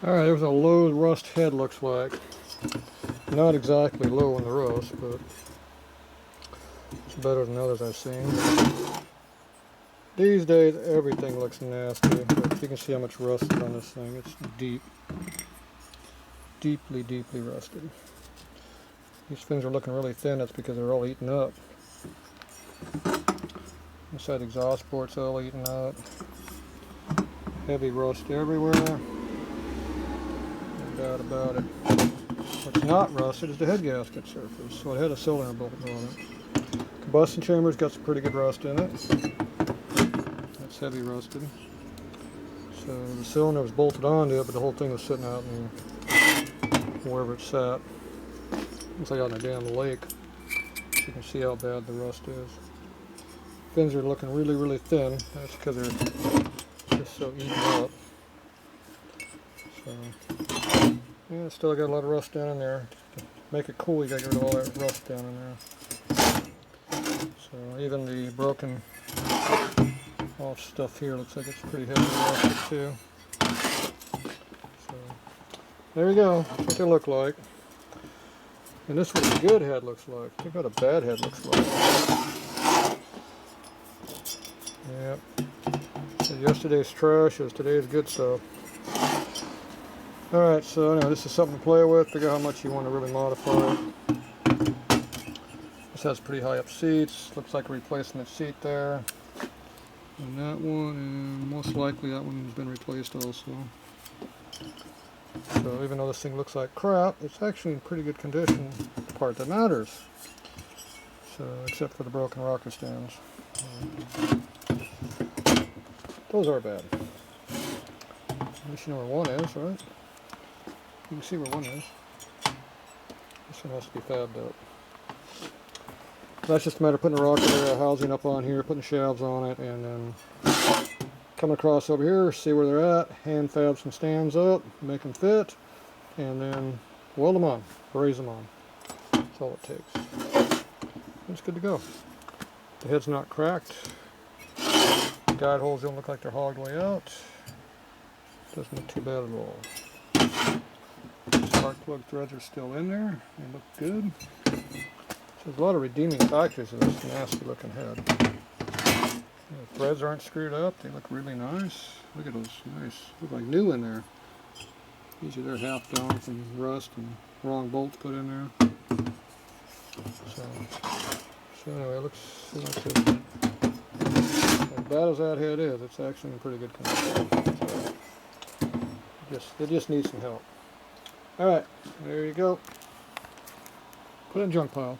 Alright, there's a low rust head looks like. Not exactly low in the rust, but it's better than others I've seen. These days everything looks nasty, but you can see how much rust is on this thing. It's deep. Deeply, deeply rusted. These fins are looking really thin. That's because they're all eaten up. Inside the exhaust port's all eaten up. Heavy rust everywhere. No doubt about it. What's not rusted is the head gasket surface. So it had a cylinder bolt on it. Combustion chamber's got some pretty good rust in it. That's heavy rusted. So the cylinder was bolted onto it, but the whole thing was sitting out in wherever it sat. Looks like out in a damn lake. You can see how bad the rust is. Fins are looking really, really thin. That's because they're just so eaten up. So, yeah, still got a lot of rust down in there. To make it cool, you gotta get rid of all that rust down in there. So even the broken off stuff here looks like it's pretty heavy rusted too. So there you go. That's what they look like. And this is what a good head looks like. Think what a bad head looks like. Yep. So yesterday's trash is today's good stuff. Alright, so anyway, this is something to play with. Figure out how much you want to really modify it. This has pretty high up seats. Looks like a replacement seat there. And that one, and most likely that one has been replaced also. So even though this thing looks like crap, it's actually in pretty good condition, the part that matters. So, except for the broken rocker stands. Those are bad. At least you know where one is, right? You can see where one is. This one has to be fabbed up. That's just a matter of putting a rocker housing up on here, putting shafts on it, and then come across over here, see where they're at, hand fab some stands up, make them fit, and then weld them on, braze them on. That's all it takes. It's good to go. The head's not cracked. The guide holes don't look like they're hogged way out. Doesn't look too bad at all. Spark plug threads are still in there. They look good. So there's a lot of redeeming factors in this nasty looking head. The threads aren't screwed up. They look really nice. Look at those nice. Look like new in there. Usually they're half gone from rust and wrong bolts put in there. So anyway, it looks like as bad as that head is, it's actually in pretty good condition. So it just needs some help. Alright, there you go. Put it in junk pile.